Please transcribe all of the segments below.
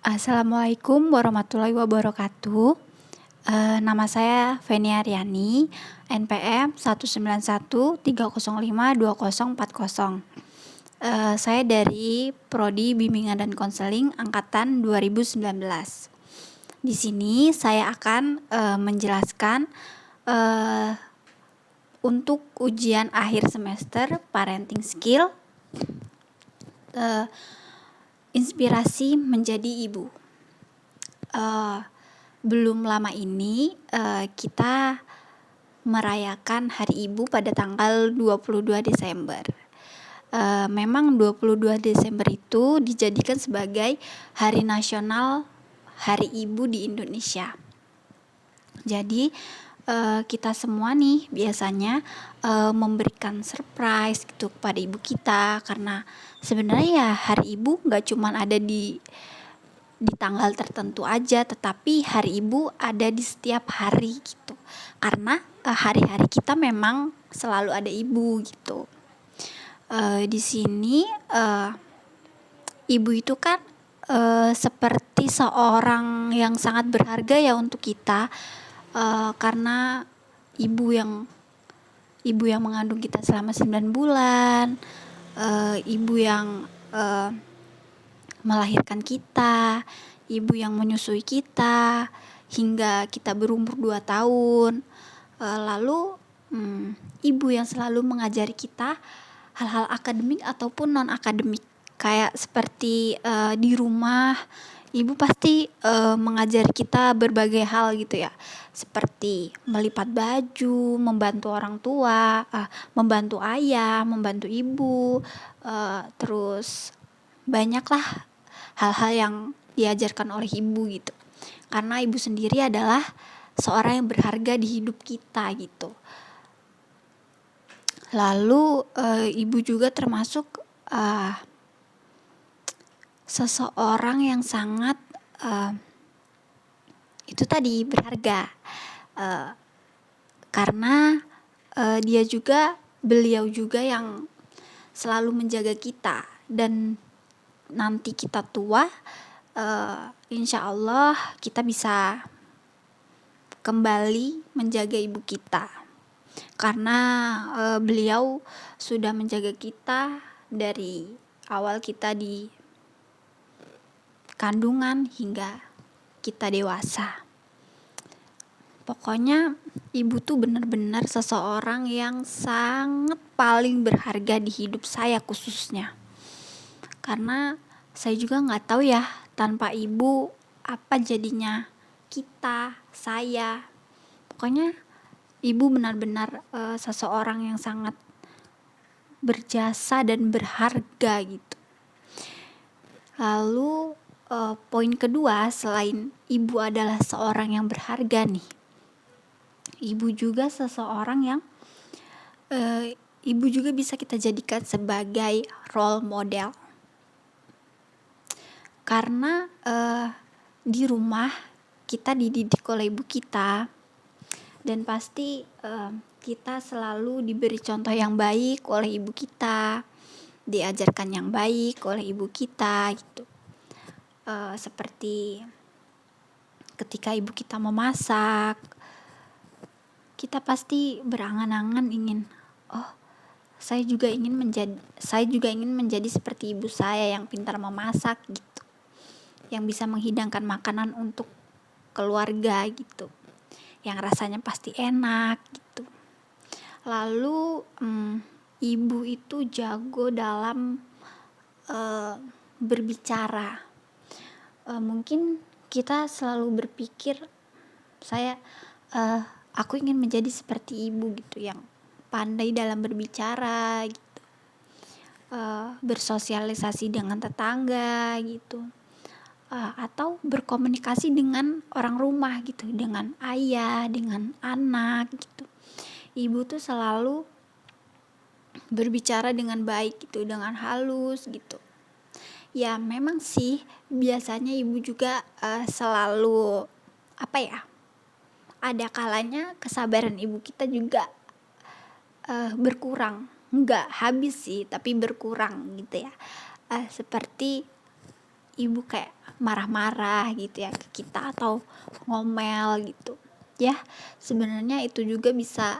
Assalamualaikum warahmatullahi wabarakatuh. Nama saya Feni Aryani, NPM 19130520040. Saya dari Prodi Bimbingan dan Konseling angkatan 2019. Di sini saya akan menjelaskan untuk ujian akhir semester Parenting Skill, inspirasi menjadi ibu. Belum lama ini kita merayakan Hari Ibu pada tanggal 22 Desember. Memang 22 Desember itu dijadikan sebagai Hari Nasional Hari Ibu di Indonesia. Jadi kita semua nih biasanya memberikan surprise gitu kepada ibu kita, karena sebenarnya ya Hari Ibu nggak cuma ada di tanggal tertentu aja, tetapi Hari Ibu ada di setiap hari gitu. Karena hari-hari kita memang selalu ada ibu gitu. Di sini ibu itu kan seperti seorang yang sangat berharga ya untuk kita, karena ibu yang mengandung kita selama 9 bulan, ibu yang melahirkan kita, ibu yang menyusui kita hingga kita berumur 2 tahun. Lalu ibu yang selalu mengajari kita hal-hal akademik ataupun non-akademik. Kayak seperti di rumah, ibu pasti mengajari kita berbagai hal gitu ya. Seperti melipat baju, membantu orang tua, membantu ayah, membantu ibu, terus banyaklah hal-hal yang diajarkan oleh ibu gitu. Karena ibu sendiri adalah seorang yang berharga di hidup kita gitu. Lalu ibu juga termasuk seseorang yang sangat itu tadi berharga, karena beliau juga yang selalu menjaga kita, dan nanti kita tua insya Allah kita bisa kembali menjaga ibu kita, karena beliau sudah menjaga kita dari awal kita di kandungan hingga kita dewasa. Pokoknya ibu tuh benar-benar seseorang yang sangat paling berharga di hidup saya khususnya. Karena saya juga nggak tahu ya, tanpa ibu apa jadinya kita, saya. Pokoknya ibu benar-benar seseorang yang sangat berjasa dan berharga gitu. Lalu poin kedua, selain ibu adalah seorang yang berharga nih, ibu juga seseorang yang ibu juga bisa kita jadikan sebagai role model. Karena di rumah kita dididik oleh ibu kita, dan pasti kita selalu diberi contoh yang baik oleh ibu kita, diajarkan yang baik oleh ibu kita gitu. Seperti ketika ibu kita memasak, kita pasti berangan-angan ingin, saya juga ingin menjadi seperti ibu saya yang pintar memasak gitu, yang bisa menghidangkan makanan untuk keluarga gitu, yang rasanya pasti enak gitu. Lalu ibu itu jago dalam berbicara. Mungkin kita selalu berpikir aku ingin menjadi seperti ibu gitu, yang pandai dalam berbicara gitu, bersosialisasi dengan tetangga gitu, atau berkomunikasi dengan orang rumah gitu, dengan ayah, dengan anak gitu. Ibu tuh selalu berbicara dengan baik gitu, dengan halus gitu. Ya memang sih biasanya ibu juga selalu ada kalanya kesabaran ibu kita juga berkurang, nggak habis sih tapi berkurang gitu ya. Seperti ibu kayak marah-marah gitu ya ke kita atau ngomel gitu ya, sebenarnya itu juga bisa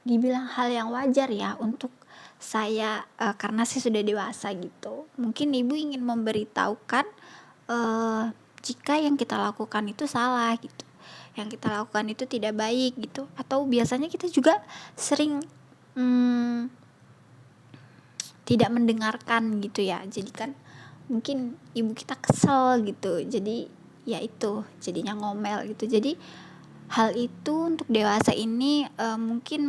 dibilang hal yang wajar ya untuk saya, karena saya sudah dewasa gitu. Mungkin ibu ingin memberitahukan jika yang kita lakukan itu salah gitu, yang kita lakukan itu tidak baik gitu, atau biasanya kita juga sering tidak mendengarkan gitu ya. Jadi kan mungkin ibu kita kesel gitu, jadi ya itu jadinya ngomel gitu. Jadi hal itu untuk dewasa ini mungkin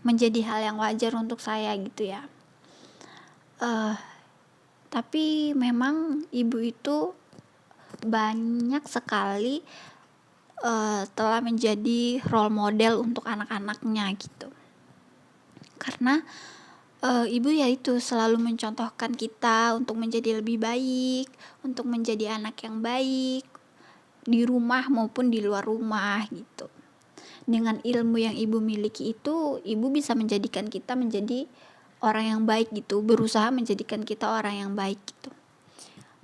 menjadi hal yang wajar untuk saya gitu ya. Tapi memang ibu itu banyak sekali telah menjadi role model untuk anak-anaknya gitu. Karena ibu ya itu selalu mencontohkan kita untuk menjadi lebih baik, untuk menjadi anak yang baik di rumah maupun di luar rumah gitu. Dengan ilmu yang ibu miliki itu, ibu bisa menjadikan kita menjadi orang yang baik gitu, berusaha menjadikan kita orang yang baik gitu.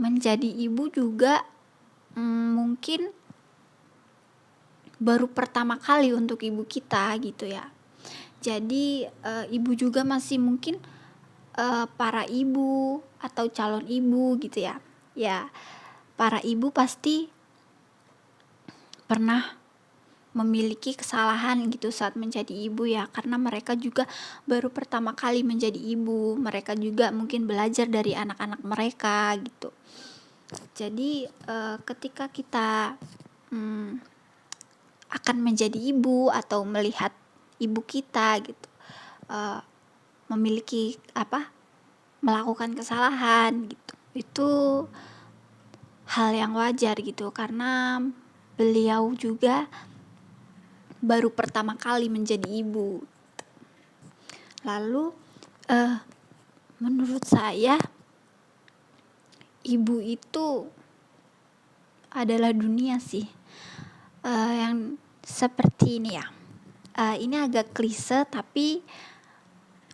Menjadi ibu juga mungkin baru pertama kali untuk ibu kita gitu ya. Jadi ibu juga masih mungkin para ibu atau calon ibu gitu ya. Ya, para ibu pasti pernah memiliki kesalahan gitu saat menjadi ibu ya, karena mereka juga baru pertama kali menjadi ibu. Mereka juga mungkin belajar dari anak-anak mereka gitu. Jadi ketika kita akan menjadi ibu atau melihat ibu kita gitu memiliki melakukan kesalahan gitu, itu hal yang wajar gitu, karena beliau juga baru pertama kali menjadi ibu. Lalu menurut saya ibu itu adalah dunia sih, yang seperti ini ya. Ini agak klise tapi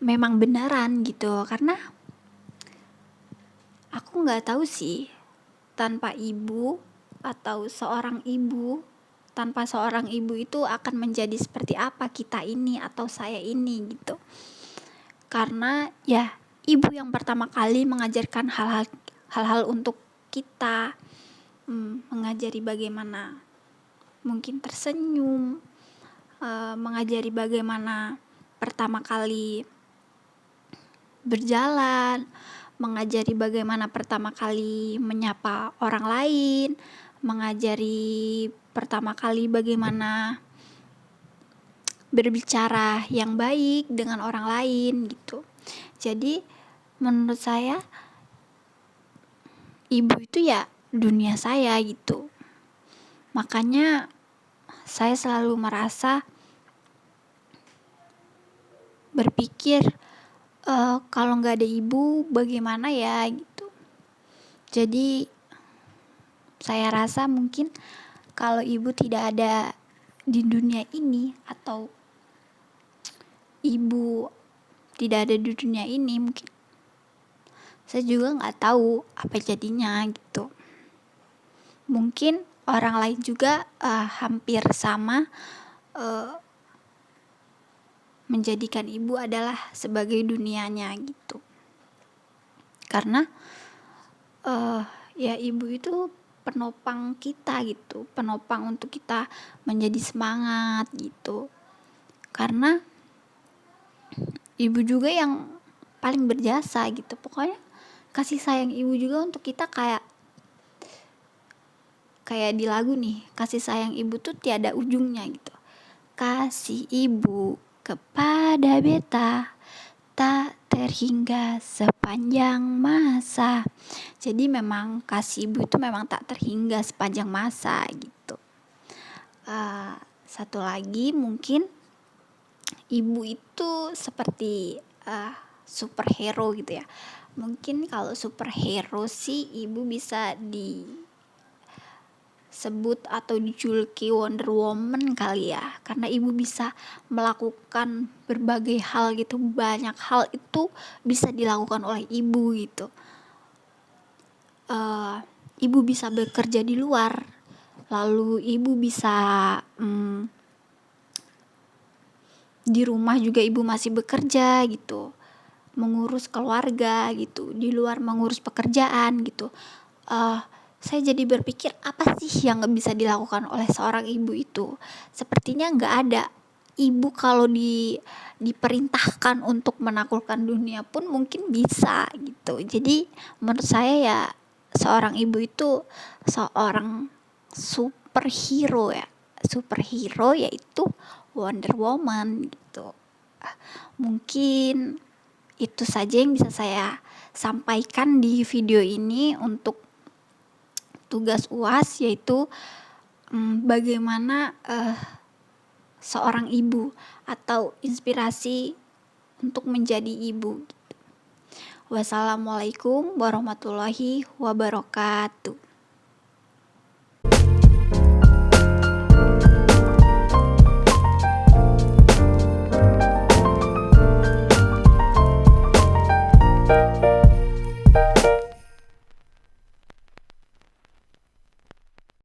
memang beneran gitu, karena aku nggak tahu sih tanpa ibu atau tanpa seorang ibu itu akan menjadi seperti apa kita ini atau saya ini gitu. Karena ya ibu yang pertama kali mengajarkan hal-hal untuk kita, mengajari bagaimana mungkin tersenyum, mengajari bagaimana pertama kali berjalan, mengajari bagaimana pertama kali menyapa orang lain, mengajari pertama kali bagaimana berbicara yang baik dengan orang lain gitu. Jadi menurut saya ibu itu ya dunia saya gitu. Makanya saya selalu merasa berpikir kalau nggak ada ibu bagaimana ya gitu. Jadi saya rasa mungkin kalau ibu tidak ada di dunia ini atau ibu tidak ada di dunia ini, mungkin saya juga nggak tahu apa jadinya gitu. Mungkin orang lain juga hampir sama menjadikan ibu adalah sebagai dunianya gitu. Karena ya ibu itu penopang kita gitu, penopang untuk kita menjadi semangat gitu. Karena ibu juga yang paling berjasa gitu. Pokoknya kasih sayang ibu juga untuk kita kayak di lagu nih, kasih sayang ibu tuh tiada ujungnya gitu. Kasih ibu kepada beta tak terhingga sepanjang masa. Jadi memang kasih ibu itu memang tak terhingga sepanjang masa gitu. Satu lagi mungkin ibu itu seperti superhero gitu ya. Mungkin kalau superhero sih ibu bisa disebut atau dijuluki Wonder Woman kali ya, karena ibu bisa melakukan berbagai hal gitu, banyak hal itu bisa dilakukan oleh ibu gitu. ibu bisa bekerja di luar, lalu ibu bisa di rumah juga ibu masih bekerja gitu, mengurus keluarga gitu, di luar mengurus pekerjaan gitu. Saya jadi berpikir apa sih yang nggak bisa dilakukan oleh seorang ibu itu? Sepertinya nggak ada. Ibu kalau diperintahkan untuk menaklukkan dunia pun mungkin bisa gitu. Jadi menurut saya ya seorang ibu itu seorang superhero ya. Superhero yaitu Wonder Woman gitu. Mungkin itu saja yang bisa saya sampaikan di video ini untuk tugas UAS, yaitu bagaimana seorang ibu atau inspirasi untuk menjadi ibu. Wassalamualaikum warahmatullahi wabarakatuh.